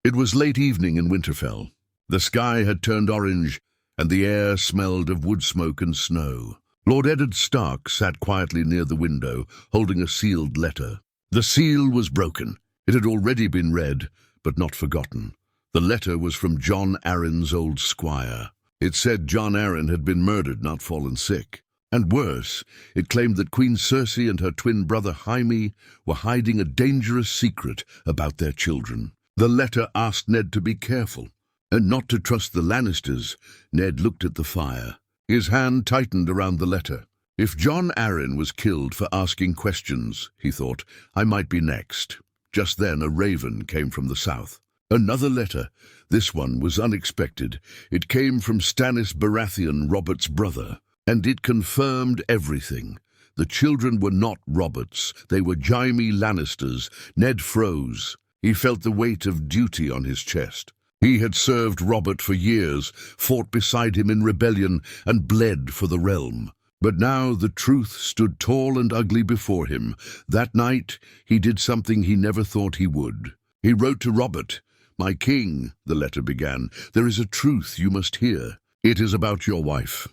It was late evening in Winterfell. The sky had turned orange, and the air smelled of wood smoke and snow. Lord Eddard Stark sat quietly near the window, holding a sealed letter. The seal was broken. It had already been read, but not forgotten. The letter was from Jon Arryn's old squire. It said Jon Arryn had been murdered, not fallen sick. And worse, it claimed that Queen Cersei and her twin brother Jaime were hiding a dangerous secret about their children. The letter asked Ned to be careful, and not to trust the Lannisters. Ned looked at the fire. His hand tightened around the letter. If Jon Arryn was killed for asking questions, he thought, I might be next. Just then a raven came from the south. Another letter. This one was unexpected. It came from Stannis Baratheon, Robert's brother, and it confirmed everything. The children were not Robert's. They were Jaime Lannister's. Ned froze. He felt the weight of duty on his chest. He had served Robert for years, fought beside him in rebellion, and bled for the realm. But now the truth stood tall and ugly before him. That night he did something he never thought he would. He wrote to Robert. My king, the letter began, there is a truth you must hear. It is about your wife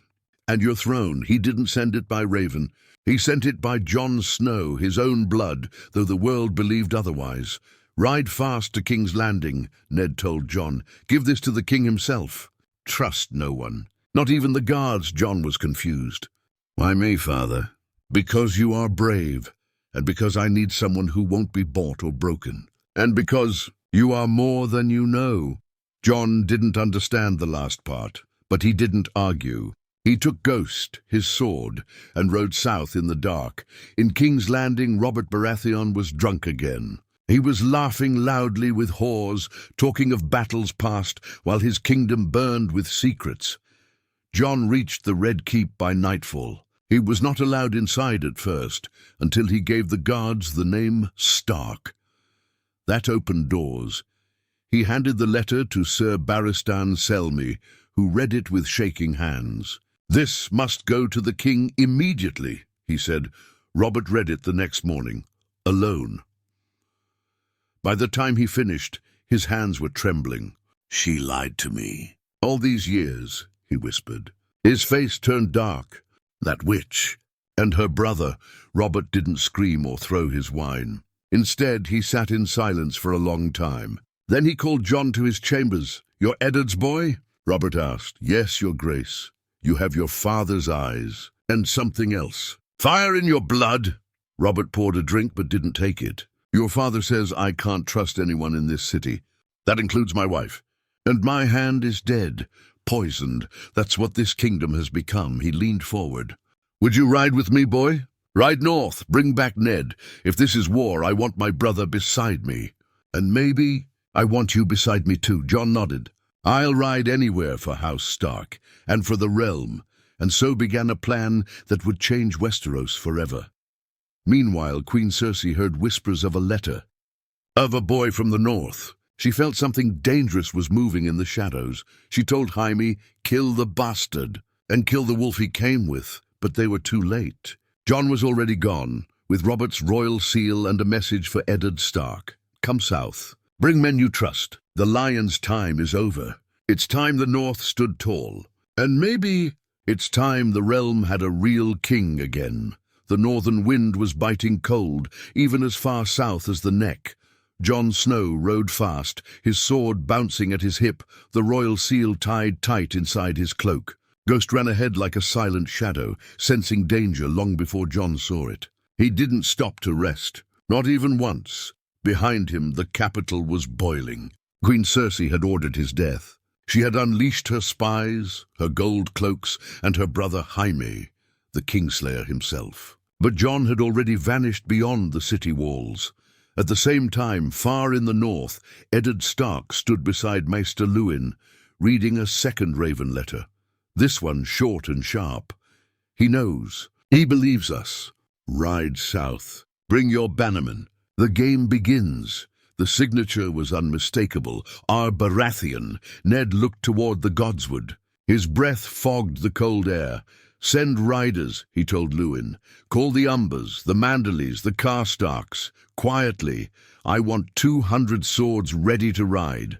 and your throne. He didn't send it by raven. He sent it by Jon Snow, his own blood, though the world believed otherwise. Ride fast to King's Landing, Ned told Jon. Give this to the king himself. Trust no one. Not even the guards. Jon was confused. Why me, father? Because you are brave, and because I need someone who won't be bought or broken, and because you are more than you know. Jon didn't understand the last part, but he didn't argue. He took Ghost, his sword, and rode south in the dark. In King's Landing, Robert Baratheon was drunk again. He was laughing loudly with whores, talking of battles past, while his kingdom burned with secrets. Jon reached the Red Keep by nightfall. He was not allowed inside at first, until he gave the guards the name Stark. That opened doors. He handed the letter to Sir Barristan Selmy, who read it with shaking hands. This must go to the king immediately, he said. Robert read it the next morning, alone. By the time he finished, his hands were trembling. She lied to me. All these years, he whispered. His face turned dark. That witch. And her brother. Robert didn't scream or throw his wine. Instead, he sat in silence for a long time. Then he called Jon to his chambers. You're Eddard's boy? Robert asked. Yes, your grace. You have your father's eyes. And something else. Fire in your blood. Robert poured a drink but didn't take it. Your father says I can't trust anyone in this city. That includes my wife. And my hand is dead, poisoned. That's what this kingdom has become. He leaned forward. Would you ride with me, boy? Ride north, bring back Ned. If this is war, I want my brother beside me. And maybe I want you beside me too. Jon nodded. I'll ride anywhere for House Stark, and for the realm. And so began a plan that would change Westeros forever. Meanwhile, Queen Cersei heard whispers of a letter. Of a boy from the north. She felt something dangerous was moving in the shadows. She told Jaime, kill the bastard, and kill the wolf he came with. But they were too late. Jon was already gone, with Robert's royal seal and a message for Eddard Stark. Come south. Bring men you trust. The lion's time is over. It's time the north stood tall. And maybe it's time the realm had a real king again. The northern wind was biting cold, even as far south as the neck. Jon Snow rode fast, his sword bouncing at his hip, the royal seal tied tight inside his cloak. Ghost ran ahead like a silent shadow, sensing danger long before Jon saw it. He didn't stop to rest, not even once. Behind him, the capital was boiling. Queen Cersei had ordered his death. She had unleashed her spies, her gold cloaks, and her brother Jaime, the Kingslayer himself. But Jon had already vanished beyond the city walls. At the same time, far in the north, Eddard Stark stood beside Maester Luwin, reading a second raven letter. This one short and sharp. He knows. He believes us. Ride south. Bring your bannermen. The game begins. The signature was unmistakable. Our Baratheon. Ned looked toward the godswood. His breath fogged the cold air. "Send riders," he told Lewin. "Call the Umbers, the Manderleys, the Karstarks. Quietly. I want 200 swords ready to ride."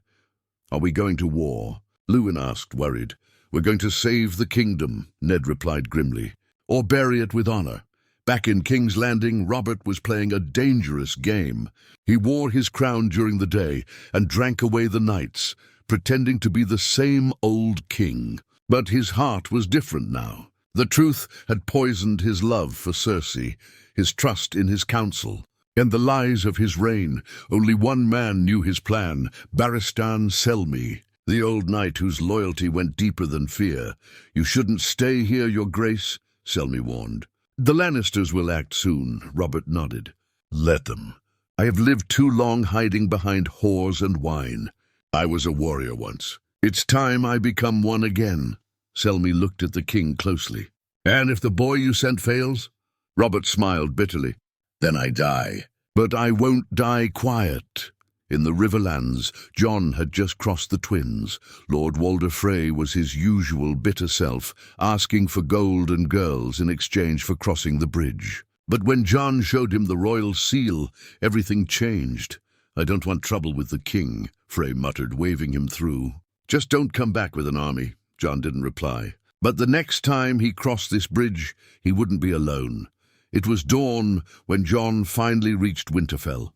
"Are we going to war?" Lewin asked, worried. "We're going to save the kingdom," Ned replied grimly. "Or bury it with honor." Back in King's Landing, Robert was playing a dangerous game. He wore his crown during the day and drank away the nights, pretending to be the same old king. But his heart was different now. The truth had poisoned his love for Cersei, his trust in his council, and the lies of his reign. Only one man knew his plan, Barristan Selmy, the old knight whose loyalty went deeper than fear. "You shouldn't stay here, your grace," Selmy warned. "The Lannisters will act soon," Robert nodded. "Let them. I have lived too long hiding behind whores and wine. I was a warrior once. It's time I become one again." Selmy looked at the king closely. "And if the boy you sent fails?" Robert smiled bitterly. "Then I die. But I won't die quiet." In the Riverlands, Jon had just crossed the Twins. Lord Walder Frey was his usual bitter self, asking for gold and girls in exchange for crossing the bridge. But when Jon showed him the royal seal, everything changed. "I don't want trouble with the king," Frey muttered, waving him through. "Just don't come back with an army," Jon didn't reply. But the next time he crossed this bridge, he wouldn't be alone. It was dawn when Jon finally reached Winterfell.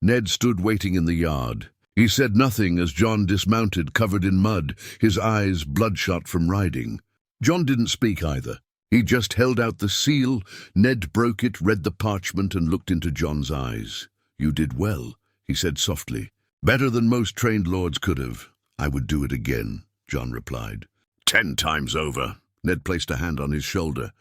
Ned stood waiting in the yard. He said nothing as Jon dismounted, covered in mud, his eyes bloodshot from riding. Jon didn't speak either. He just held out the seal. Ned broke it, read the parchment, and looked into Jon's eyes. "You did well," he said softly. "Better than most trained lords could have." "I would do it again," Jon replied. 10 times over." Ned placed a hand on his shoulder.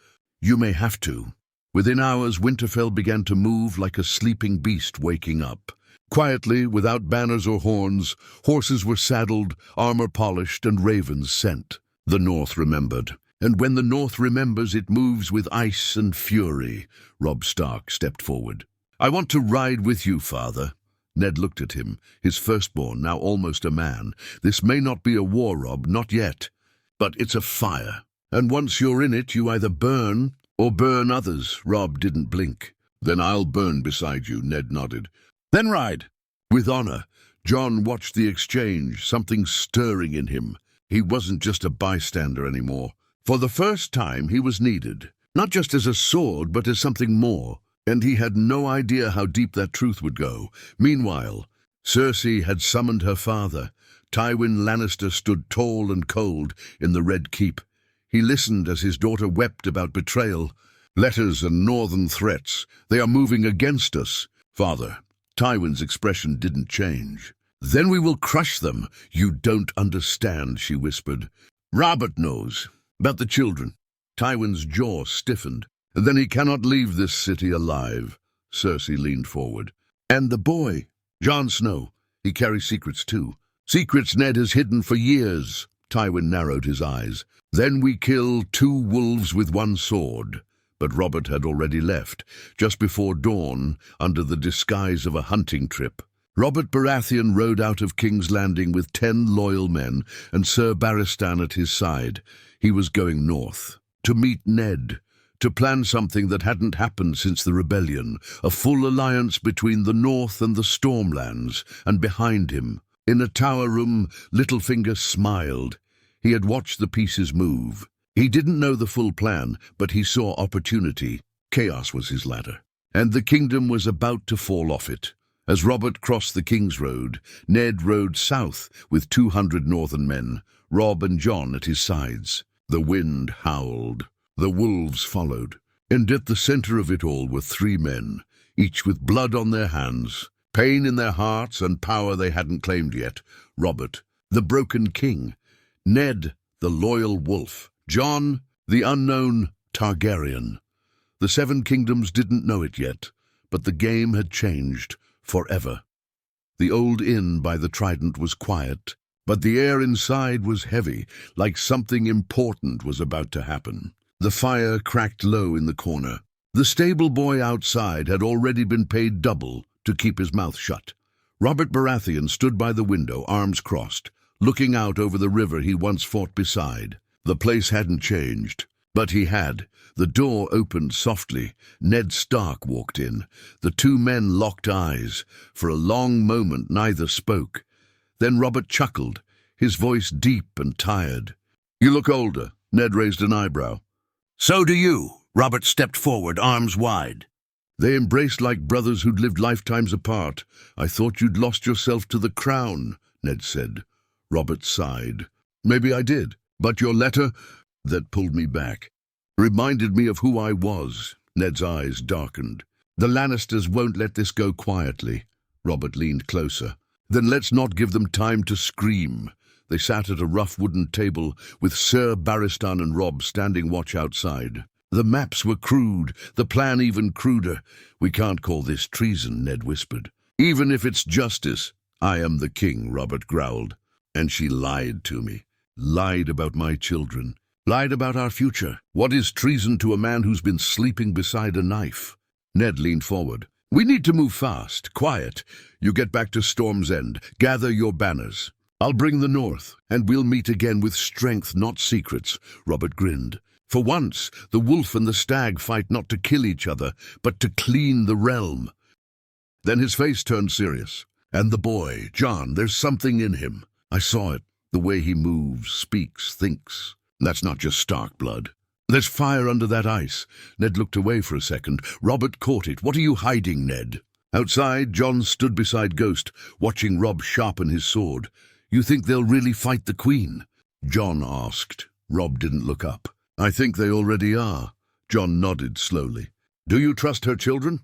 "You may have to." Within hours, Winterfell began to move like a sleeping beast waking up. Quietly, without banners or horns, horses were saddled, armor polished, and ravens sent. The North remembered. And when the North remembers, it moves with ice and fury. Robb Stark stepped forward. "I want to ride with you, father." Ned looked at him, his firstborn, now almost a man. "This may not be a war, Robb, not yet. But it's a fire. And once you're in it, you either burn or burn others." Robb didn't blink. "Then I'll burn beside you," Ned nodded. "Then ride." With honor, Jon watched the exchange, something stirring in him. He wasn't just a bystander anymore. For the first time, he was needed, not just as a sword, but as something more. And he had no idea how deep that truth would go. Meanwhile, Cersei had summoned her father. Tywin Lannister stood tall and cold in the Red Keep. He listened as his daughter wept about betrayal. "Letters and northern threats. They are moving against us." "Father," Tywin's expression didn't change. "Then we will crush them." "You don't understand," she whispered. "Robert knows. About the children." Tywin's jaw stiffened. "Then he cannot leave this city alive." Cersei leaned forward. "And the boy?" "Jon Snow. He carries secrets too. Secrets Ned has hidden for years." Tywin narrowed his eyes. "Then we kill 2 wolves with 1 sword." But Robert had already left, just before dawn, under the disguise of a hunting trip. Robert Baratheon rode out of King's Landing with 10 loyal men and Sir Barristan at his side. He was going north, to meet Ned, to plan something that hadn't happened since the rebellion, a full alliance between the North and the Stormlands, and behind him, in a tower room, Littlefinger smiled. He had watched the pieces move. He didn't know the full plan, but he saw opportunity. Chaos was his ladder, and the kingdom was about to fall off it. As Robert crossed the King's Road, Ned rode south with 200 northern men, Robb and Jon at his sides. The wind howled. The wolves followed. And at the center of it all were 3 men, each with blood on their hands, pain in their hearts and power they hadn't claimed yet. Robert, the broken king. Ned, the loyal wolf. Jon, the unknown Targaryen. The 7 kingdoms didn't know it yet, but the game had changed forever. The old inn by the Trident was quiet, but the air inside was heavy, like something important was about to happen. The fire cracked low in the corner. The stable boy outside had already been paid double to keep his mouth shut. Robert Baratheon stood by the window, arms crossed, looking out over the river he once fought beside. The place hadn't changed. But he had. The door opened softly. Ned Stark walked in. The two men locked eyes. For a long moment neither spoke. Then Robert chuckled, his voice deep and tired. "You look older." Ned raised an eyebrow. "So do you." Robert stepped forward, arms wide. They embraced like brothers who'd lived lifetimes apart. "I thought you'd lost yourself to the crown," Ned said. Robert sighed. "Maybe I did, but your letter that pulled me back reminded me of who I was." Ned's eyes darkened. "The Lannisters won't let this go quietly." Robert leaned closer. "Then let's not give them time to scream." They sat at a rough wooden table with Sir Barristan and Robb standing watch outside. The maps were crude, the plan even cruder. "We can't call this treason," Ned whispered. "Even if it's justice." "I am the king," Robert growled. "And she lied to me. Lied about my children. Lied about our future. What is treason to a man who's been sleeping beside a knife?" Ned leaned forward. "We need to move fast, quiet. You get back to Storm's End. Gather your banners. I'll bring the North, and we'll meet again with strength, not secrets." Robert grinned. "For once, the wolf and the stag fight not to kill each other, but to clean the realm." Then his face turned serious. "And the boy, John, there's something in him. I saw it, the way he moves, speaks, thinks. That's not just Stark blood. There's fire under that ice." Ned looked away for a second. Robert caught it. "What are you hiding, Ned?" Outside, John stood beside Ghost, watching Robb sharpen his sword. "You think they'll really fight the Queen?" John asked. Robb didn't look up. "I think they already are." John nodded slowly. "Do you trust her children?"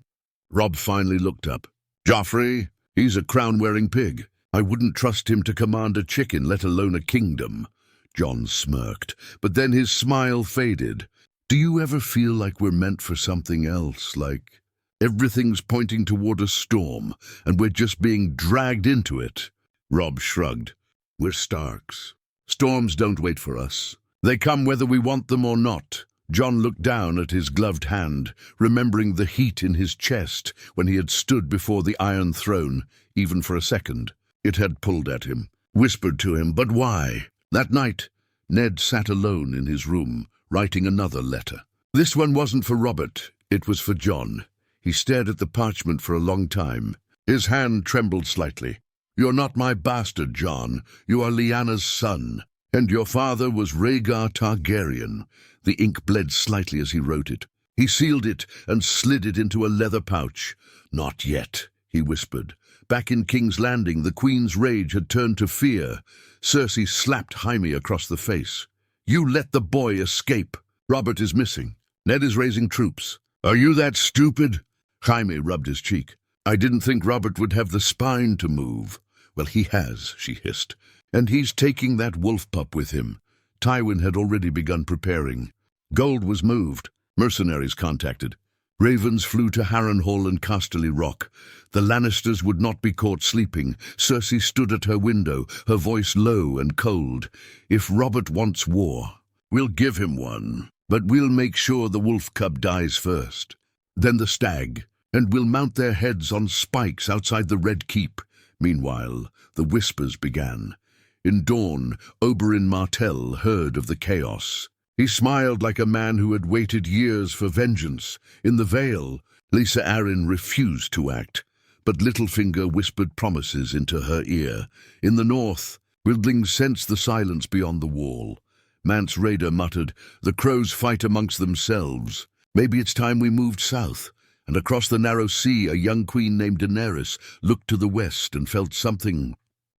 Robb finally looked up. "Joffrey, he's a crown-wearing pig. I wouldn't trust him to command a chicken, let alone a kingdom." John smirked, but then his smile faded. "Do you ever feel like we're meant for something else, like everything's pointing toward a storm, and we're just being dragged into it?" Robb shrugged. "We're Starks. Storms don't wait for us. They come whether we want them or not." John looked down at his gloved hand, remembering the heat in his chest when he had stood before the Iron Throne, even for a second. It had pulled at him, whispered to him, but why? That night, Ned sat alone in his room, writing another letter. This one wasn't for Robert, it was for John. He stared at the parchment for a long time. His hand trembled slightly. "You're not my bastard, John. You are Lyanna's son. And your father was Rhaegar Targaryen." The ink bled slightly as he wrote it. He sealed it and slid it into a leather pouch. "Not yet," he whispered. Back in King's Landing, the Queen's rage had turned to fear. Cersei slapped Jaime across the face. "You let the boy escape. Robert is missing. Ned is raising troops. Are you that stupid?" Jaime rubbed his cheek. "I didn't think Robert would have the spine to move." "Well, he has," she hissed. "And he's taking that wolf pup with him." Tywin had already begun preparing. Gold was moved. Mercenaries contacted. Ravens flew to Harrenhal and Casterly Rock. The Lannisters would not be caught sleeping. Cersei stood at her window, her voice low and cold. "If Robert wants war, we'll give him one. But we'll make sure the wolf cub dies first. Then the stag, and we'll mount their heads on spikes outside the Red Keep." Meanwhile, the whispers began. In dawn, Oberyn Martell heard of the chaos. He smiled like a man who had waited years for vengeance. In the Vale, Lisa Arryn refused to act, but Littlefinger whispered promises into her ear. In the north, Wildlings sensed the silence beyond the wall. Mance Rayder muttered, "The crows fight amongst themselves. Maybe it's time we moved south." And across the narrow sea, a young queen named Daenerys looked to the west and felt something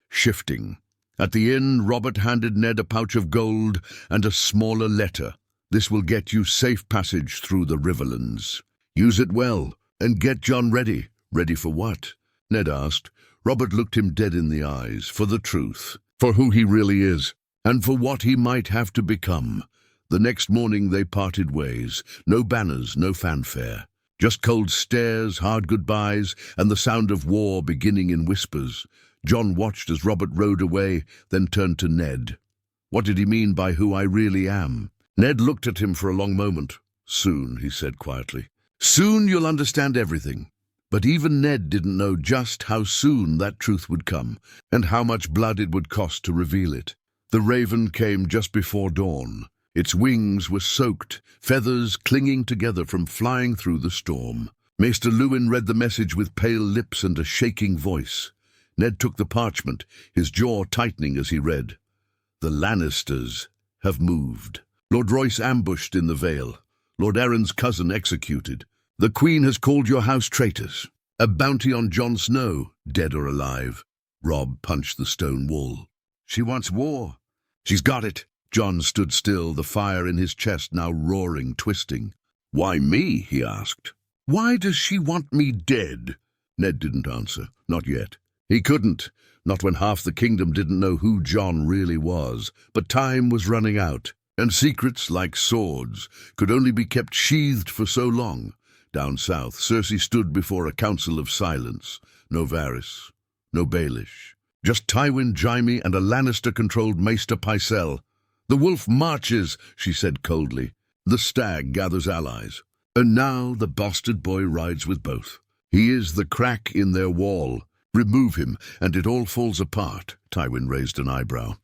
shifting. At the inn, Robert handed Ned a pouch of gold and a smaller letter. "This will get you safe passage through the Riverlands. Use it well, and get John ready." "Ready for what?" Ned asked. Robert looked him dead in the eyes. "For the truth, for who he really is, and for what he might have to become." The next morning they parted ways. No banners, no fanfare. Just cold stares, hard goodbyes, and the sound of war beginning in whispers. John watched as Robert rode away, then turned to Ned. "What did he mean by who I really am?" Ned looked at him for a long moment. "Soon," he said quietly. "Soon you'll understand everything." But even Ned didn't know just how soon that truth would come, and how much blood it would cost to reveal it. The Raven came just before dawn. Its wings were soaked, feathers clinging together from flying through the storm. Maester Lewin read the message with pale lips and a shaking voice. Ned took the parchment, his jaw tightening as he read. The Lannisters have moved. Lord Royce ambushed in the Vale. Lord Arryn's cousin executed. The Queen has called your house traitors. A bounty on Jon Snow, dead or alive. Robb punched the stone wall. She wants war. She's got it. Jon stood still, the fire in his chest now roaring, twisting. Why me? He asked. Why does she want me dead? Ned didn't answer. Not yet. He couldn't. Not when half the kingdom didn't know who Jon really was. But time was running out, and secrets, like swords, could only be kept sheathed for so long. Down south, Cersei stood before a council of silence. No Varys, no Baelish. Just Tywin, Jaime, and a Lannister-controlled Maester Pycelle. The wolf marches, she said coldly. The stag gathers allies. And now the bastard boy rides with both. He is the crack in their wall. Remove him, and it all falls apart. Tywin raised an eyebrow.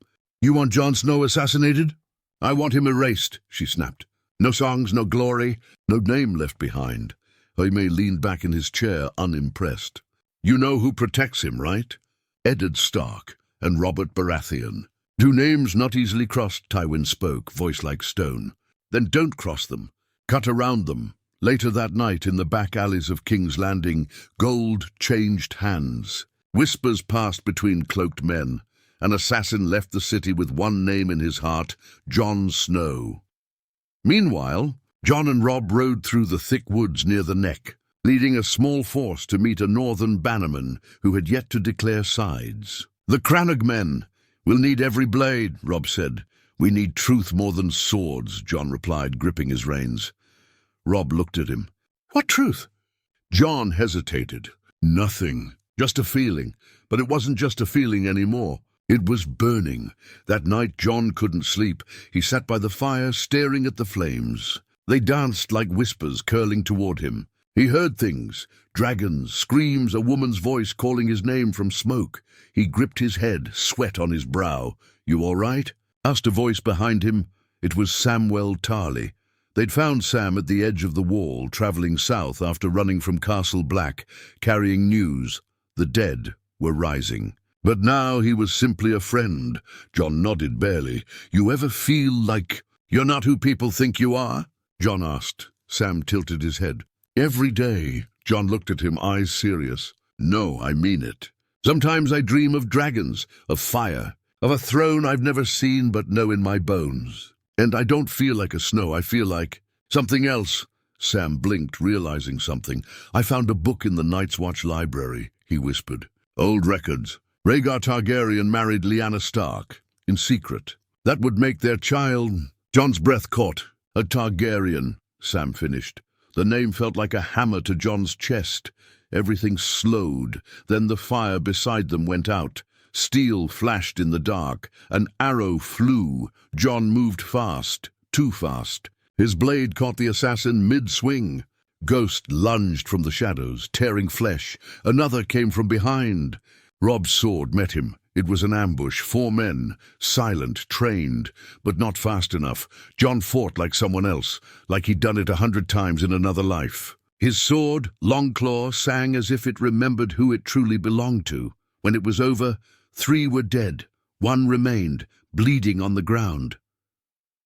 You want Jon Snow assassinated? I want him erased, she snapped. No songs, no glory, no name left behind. Jaime leaned back in his chair, unimpressed. You know who protects him, right? Eddard Stark and Robert Baratheon. Two names not easily crossed, Tywin spoke, voice like stone. Then don't cross them. Cut around them. Later that night, in the back alleys of King's Landing, gold changed hands. Whispers passed between cloaked men. An assassin left the city with one name in his heart, Jon Snow. Meanwhile, Jon and Robb rode through the thick woods near the Neck, leading a small force to meet a northern bannerman who had yet to declare sides. The Crannog men. We'll need every blade, Robb said. We need truth more than swords, Jon replied, gripping his reins. Robb looked at him. What truth? Jon hesitated. Nothing. Just a feeling. But it wasn't just a feeling anymore. It was burning. That night Jon couldn't sleep. He sat by the fire, staring at the flames. They danced like whispers curling toward him. He heard things. Dragons, screams, a woman's voice calling his name from smoke. He gripped his head, sweat on his brow. You all right? Asked a voice behind him. It was Samwell Tarly. They'd found Sam at the edge of the wall, traveling south after running from Castle Black, carrying news. The dead were rising. But now he was simply a friend. Jon nodded barely. You ever feel like you're not who people think you are? Jon asked. Sam tilted his head. Every day. Jon looked at him, eyes serious. No, I mean it. Sometimes I dream of dragons, of fire, of a throne I've never seen but know in my bones. And I don't feel like a Snow, I feel like something else. Sam blinked, realizing something. I found a book in the Night's Watch library, he whispered. Old records. Rhaegar Targaryen married Lyanna Stark, in secret. That would make their child... Jon's breath caught. A Targaryen, Sam finished. The name felt like a hammer to Jon's chest. Everything slowed. Then the fire beside them went out. Steel flashed in the dark. An arrow flew. Jon moved fast, too fast. His blade caught the assassin mid-swing. Ghost lunged from the shadows, tearing flesh. Another came from behind. Robb's sword met him. It was an ambush, 4 men, silent, trained, but not fast enough. Jon fought like someone else, like he'd done it 100 times in another life. His sword, Longclaw, sang as if it remembered who it truly belonged to. When it was over, 3 were dead. 1 remained, bleeding on the ground.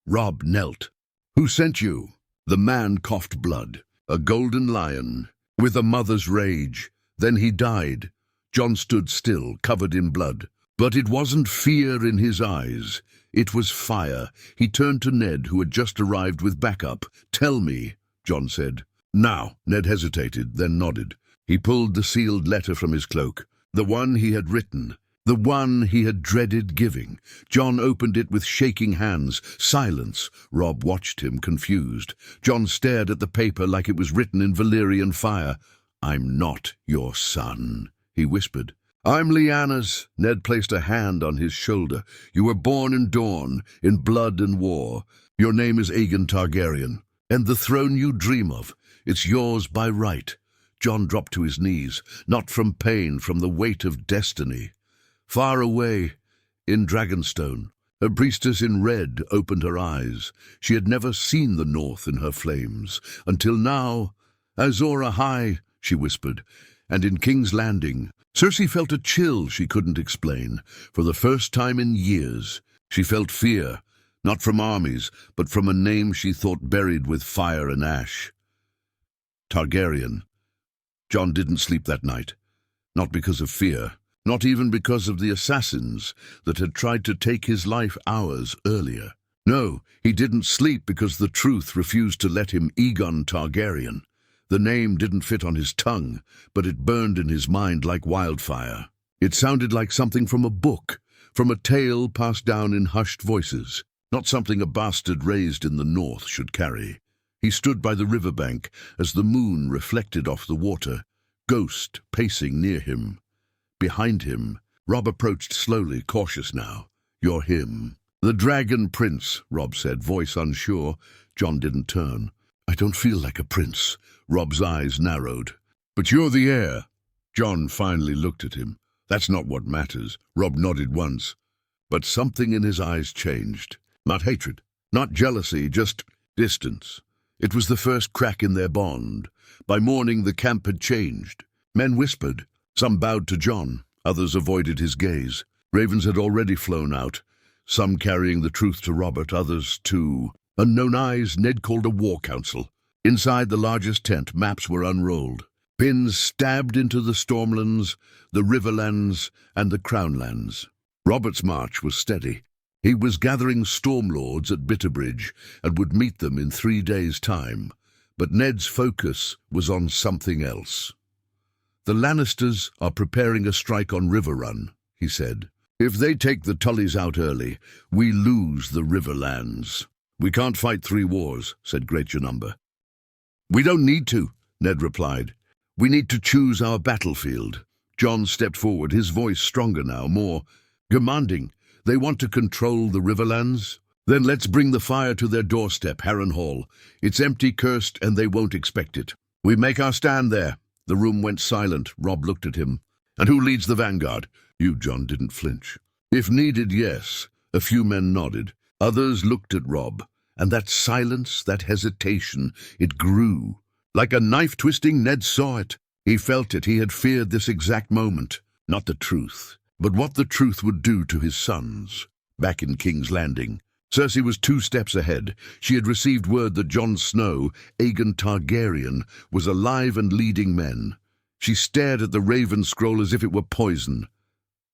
Robb knelt. Who sent you? The man coughed blood. A golden lion, with a mother's rage. Then he died. Jon stood still, covered in blood. But it wasn't fear in his eyes. It was fire. He turned to Ned, who had just arrived with backup. Tell me, Jon said. Now. Ned hesitated, then nodded. He pulled the sealed letter from his cloak. The one he had written. The one he had dreaded giving. Jon opened it with shaking hands. Silence. Robb watched him, confused. Jon stared at the paper like it was written in Valyrian fire. I'm not your son, he whispered. I'm Lyanna's. Ned placed a hand on his shoulder. You were born in Dorne, in blood and war. Your name is Aegon Targaryen. And the throne you dream of, it's yours by right. Jon dropped to his knees, not from pain, from the weight of destiny. Far away, in Dragonstone, A priestess in red opened her eyes. She had never seen the north in her flames, until now. "Azor Ahai," she whispered, and in King's Landing, Cersei felt a chill she couldn't explain. For the first time in years, she felt fear, not from armies, but from a name she thought buried with fire and ash. Targaryen. Jon didn't sleep that night, not because of fear, not even because of the assassins that had tried to take his life hours earlier. No, he didn't sleep because the truth refused to let him Aegon Targaryen. The name didn't fit on his tongue, but it burned in his mind like wildfire. It sounded like something from a book, from a tale passed down in hushed voices, not something a bastard raised in the north should carry. He stood by the riverbank as the moon reflected off the water, ghost pacing near him. Behind him, Robb approached slowly, cautious now. "You're him." "The Dragon Prince," Robb said, voice unsure. Jon didn't turn. "I don't feel like a prince." Robb's eyes narrowed. "But you're the heir." Jon finally looked at him. "That's not what matters." Robb nodded once. But something in his eyes changed. Not hatred, not jealousy, just distance. It was the first crack in their bond. By morning the camp had changed. Men whispered. Some bowed to Jon, others avoided his gaze. Ravens had already flown out, some carrying the truth to Robert, others to unknown eyes. Ned called a war council. Inside the largest tent, maps were unrolled. Pins stabbed into the Stormlands, the Riverlands, and the Crownlands. Robert's march was steady. He was gathering Stormlords at Bitterbridge and would meet them in 3 days' time. But Ned's focus was on something else. "The Lannisters are preparing a strike on Riverrun," he said. "If they take the Tullys out early, we lose the Riverlands." "We can't fight 3 wars," said Great Janumber. "We don't need to," Ned replied. "We need to choose our battlefield." Jon stepped forward, his voice stronger now, more commanding. "They want to control the Riverlands? Then let's bring the fire to their doorstep, Harrenhal. It's empty, cursed, and they won't expect it. We make our stand there." The room went silent. Robb looked at him. "And who leads the vanguard?" You, Jon, didn't flinch. "If needed, yes." A few men nodded. Others looked at Robb. And that silence, that hesitation, it grew. Like a knife twisting, Ned saw it. He felt it. He had feared this exact moment. Not the truth, but what the truth would do to his sons. Back in King's Landing, Cersei was 2 steps ahead. She had received word that Jon Snow, Aegon Targaryen, was alive and leading men. She stared at the Raven scroll as if it were poison.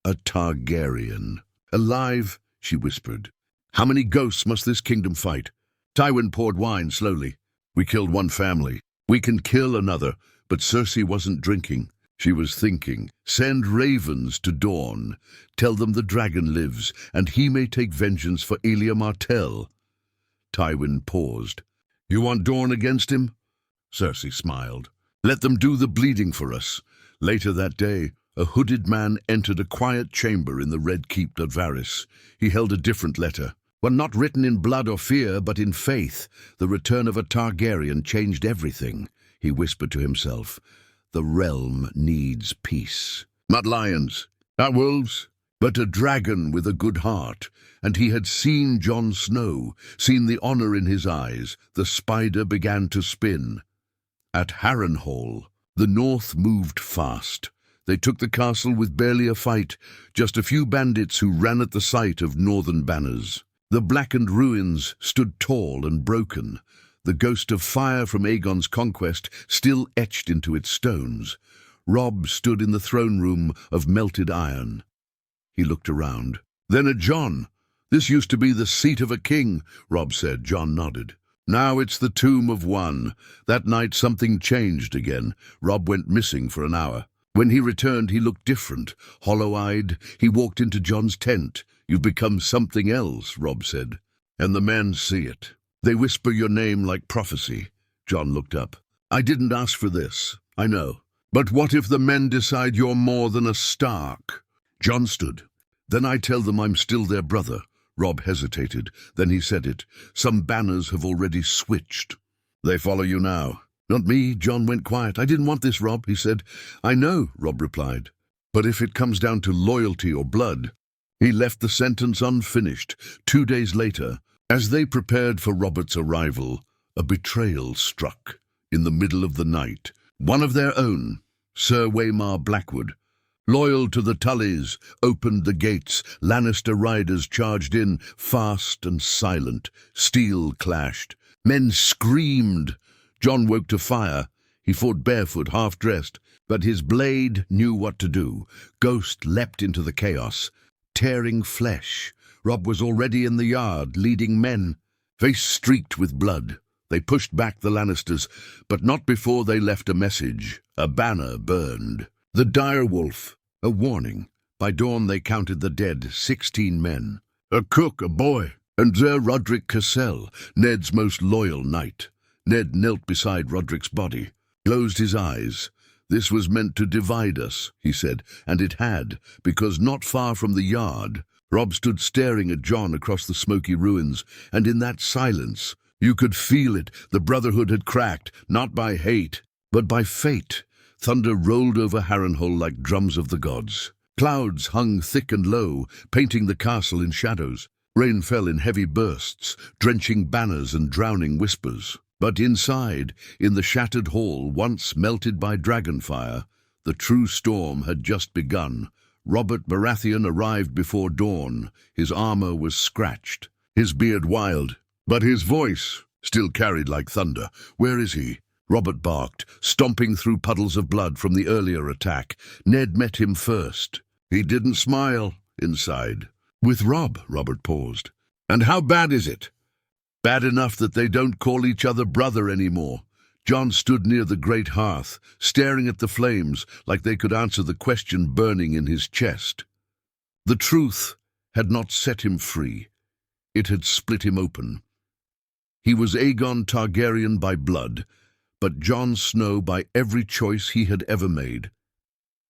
A Targaryen. "Alive," she whispered. "How many ghosts must this kingdom fight?" Tywin poured wine slowly. "We killed 1 family. We can kill another." But Cersei wasn't drinking. She was thinking. "Send ravens to Dorne. Tell them the dragon lives, and he may take vengeance for Elia Martell." Tywin paused. "You want Dorne against him?" Cersei smiled. "Let them do the bleeding for us." Later that day, a hooded man entered a quiet chamber in the Red Keep at Varys. He held a different letter. One not written in blood or fear, but in faith. The return of a Targaryen changed everything. He whispered to himself, "The realm needs peace. Not lions, not wolves, but a dragon with a good heart." And he had seen Jon Snow, seen the honor in his eyes. The spider began to spin. At Harrenhal, the North moved fast. They took the castle with barely a fight, just a few bandits who ran at the sight of northern banners. The blackened ruins stood tall and broken, the ghost of fire from Aegon's conquest still etched into its stones. Robb stood in the throne room of melted iron. He looked around. Then at Jon. "This used to be the seat of a king," Robb said. Jon nodded. "Now it's the tomb of one." That night something changed again. Robb went missing for an hour. When he returned, he looked different, hollow-eyed. He walked into Jon's tent. "You've become something else," Robb said. "And the men see it. They whisper your name like prophecy." Jon looked up. "I didn't ask for this, I know. But what if the men decide you're more than a Stark?" Jon stood. "Then I tell them I'm still their brother." Robb hesitated. Then he said it. "Some banners have already switched." "They follow you now." "Not me." Jon went quiet. "I didn't want this, Robb," he said. "I know," Robb replied. "But if it comes down to loyalty or blood, He left the sentence unfinished. 2 days later, as they prepared for Robert's arrival, a betrayal struck. In the middle of the night, one of their own, Sir Waymar Blackwood, loyal to the Tullys, opened the gates. Lannister riders charged in, fast and silent. Steel clashed. Men screamed. Jon woke to fire. He fought barefoot, half-dressed, but his blade knew what to do. Ghost leapt into the chaos, tearing flesh. Robb was already in the yard, leading men. Face streaked with blood. They pushed back the Lannisters, but not before they left a message. A banner burned. The dire wolf, a warning. By dawn they counted the dead, 16 men. A cook, a boy, and there Rodrik Cassel, Ned's most loyal knight. Ned knelt beside Rodrik's body, closed his eyes. This was meant to divide us, he said, and it had, because not far from the yard, Robb stood staring at Jon across the smoky ruins, and in that silence, you could feel it. The Brotherhood had cracked, not by hate, but by fate. Thunder rolled over Harrenhal like drums of the gods. Clouds hung thick and low, painting the castle in shadows. Rain fell in heavy bursts, drenching banners and drowning whispers. But inside, in the shattered hall once melted by dragonfire, the true storm had just begun. Robert Baratheon arrived before dawn. His armor was scratched, his beard wild, but his voice still carried like thunder. Where is he? Robert barked, stomping through puddles of blood from the earlier attack. Ned met him first. He didn't smile inside. With Robb, Robert paused. And how bad is it? Bad enough that they don't call each other brother anymore. Jon stood near the great hearth, staring at the flames like they could answer the question burning in his chest. The truth had not set him free. It had split him open. He was Aegon Targaryen by blood, but Jon Snow by every choice he had ever made.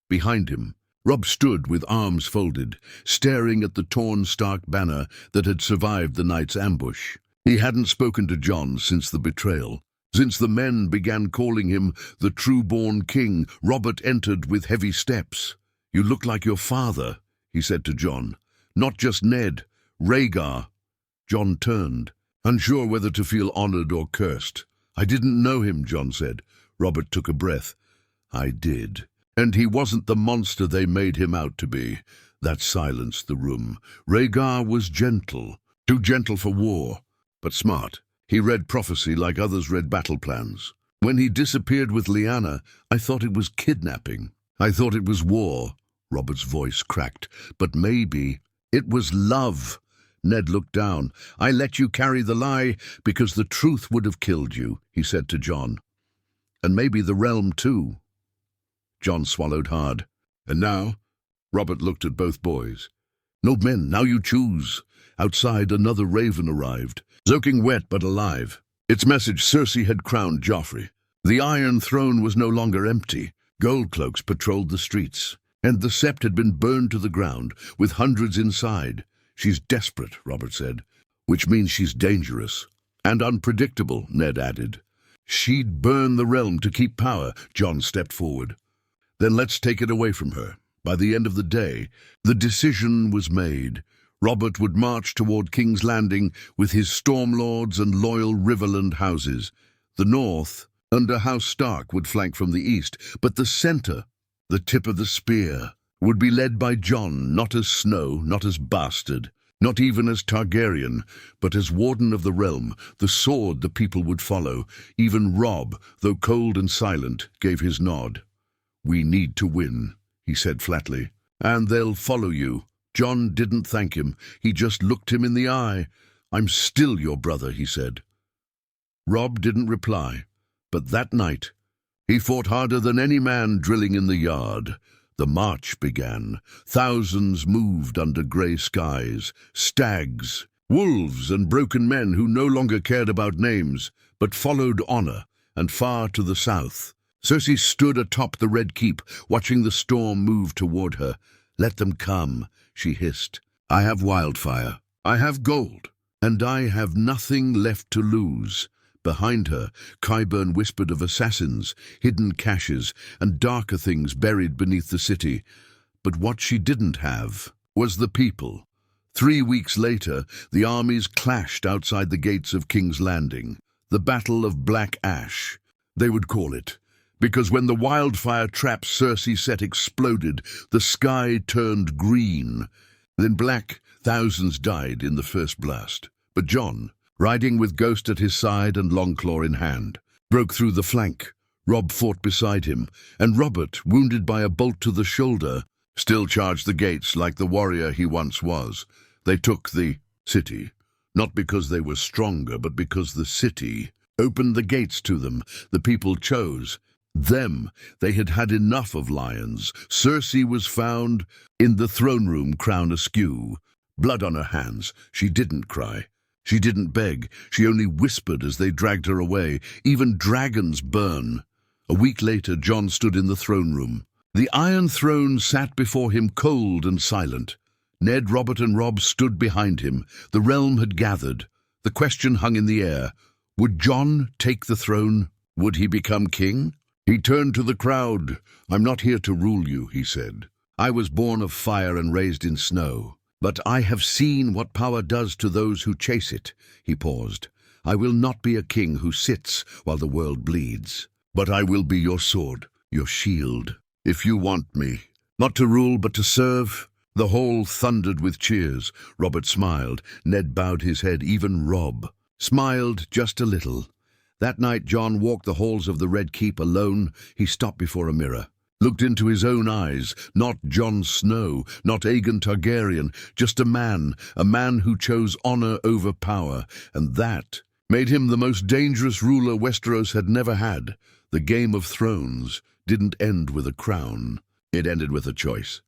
Behind him, Robb stood with arms folded, staring at the torn Stark banner that had survived the night's ambush. He hadn't spoken to Jon since the betrayal. Since the men began calling him the true-born king, Robert entered with heavy steps. "You look like your father," he said to Jon. "Not just Ned, Rhaegar." Jon turned, unsure whether to feel honored or cursed. "I didn't know him," Jon said. Robert took a breath. "I did. And he wasn't the monster they made him out to be." That silenced the room. Rhaegar was gentle, too gentle for war, but smart. He read prophecy like others read battle plans. When he disappeared with Lyanna, I thought it was kidnapping. I thought it was war. Robert's voice cracked. But maybe it was love. Ned looked down. "I let you carry the lie because the truth would have killed you," he said to Jon. "And maybe the realm too." Jon swallowed hard. "And now?" Robert looked at both boys. "No, men, now you choose." Outside, another raven arrived, soaking wet but alive. Its message: Cersei had crowned Joffrey. The Iron Throne was no longer empty. Gold cloaks patrolled the streets, and the sept had been burned to the ground, with hundreds inside. "She's desperate," Robert said, "which means she's dangerous." "And unpredictable," Ned added. "She'd burn the realm to keep power." Jon stepped forward. "Then let's take it away from her." By the end of the day, the decision was made. Robert would march toward King's Landing with his Stormlords and loyal Riverland houses. The north, under House Stark, would flank from the east, but the center, the tip of the spear, would be led by Jon, not as Snow, not as bastard, not even as Targaryen, but as Warden of the Realm, the sword the people would follow. Even Robb, though cold and silent, gave his nod. "We need to win," he said flatly. "And they'll follow you." Jon didn't thank him. He just looked him in the eye. "I'm still your brother," he said. Robb didn't reply, but that night he fought harder than any man drilling in the yard. The march began. Thousands moved under grey skies. Stags, wolves, and broken men who no longer cared about names, but followed honor, and far to the south. Cersei stood atop the Red Keep, watching the storm move toward her. "Let them come," she hissed. "I have wildfire. I have gold. And I have nothing left to lose." Behind her, Qyburn whispered of assassins, hidden caches, and darker things buried beneath the city. But what she didn't have was the people. 3 weeks later, the armies clashed outside the gates of King's Landing. The Battle of Black Ash, they would call it, because when the wildfire trap Cersei set exploded, the sky turned green. Then black, thousands died in the first blast. But Jon, riding with Ghost at his side and Longclaw in hand, broke through the flank. Robb fought beside him, and Robert, wounded by a bolt to the shoulder, still charged the gates like the warrior he once was. They took the city, not because they were stronger, but because the city opened the gates to them. The people chose them. They had had enough of lions. Cersei was found in the throne room, crown askew, blood on her hands. She didn't cry. She didn't beg. She only whispered as they dragged her away. Even dragons burn. A week later, Jon stood in the throne room. The Iron Throne sat before him cold and silent. Ned, Robert and Robb stood behind him. The realm had gathered. The question hung in the air. Would Jon take the throne? Would he become king? He turned to the crowd. "I'm not here to rule you," he said. "I was born of fire and raised in snow. But I have seen what power does to those who chase it." He paused. "I will not be a king who sits while the world bleeds. But I will be your sword, your shield, if you want me. Not to rule, but to serve." The hall thundered with cheers. Robert smiled. Ned bowed his head. Even Robb smiled just a little. That night Jon walked the halls of the Red Keep alone. He stopped before a mirror, looked into his own eyes. Not Jon Snow, not Aegon Targaryen, just a man who chose honor over power, and that made him the most dangerous ruler Westeros had never had. The Game of Thrones didn't end with a crown. It ended with a choice.